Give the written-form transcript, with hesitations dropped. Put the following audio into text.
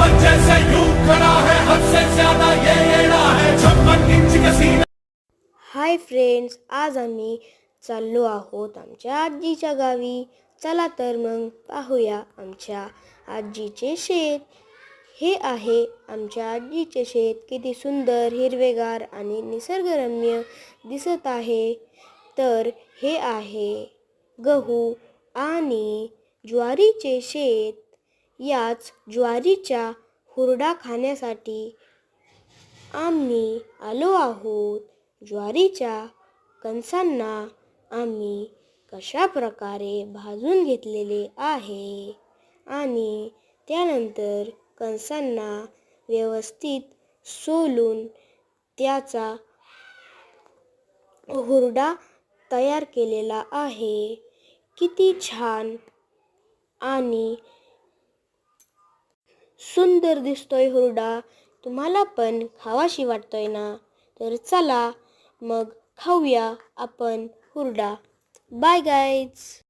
चांद जैसे यूं खड़ा है, हद से ज्यादा ये येड़ा है, 56 इंच का सीना। हाय फ्रेंड्स, आज आम्ही चाललो आहोत आमच्या आजीच्या गावी. चला तर मग पाहूया आमच्या आजीचे शेत. हे आहे आमच्या आजीचे शेत. किती सुंदर, हिरवेगार आणि निसर्गरम्य दिसत आहे. तर हे आहे गहू आणि ज्वारीचे शेत. याच ज्वारीच्या हुरडा खाण्यासाठी आम्ही आलो आहोत. ज्वारीच्या कणसांना आम्ही कशा प्रकारे भाजून घेतलेले आहे आणि त्यानंतर कणसांना व्यवस्थित सोलून त्याचा हुरडा तयार केलेला आहे. किती छान आणि सुंदर दिसतोय हुरडा. तुम्हाला पण खावाशी वाटतोय ना? तर चला मग खाऊया आपण हुरडा. Bye guys.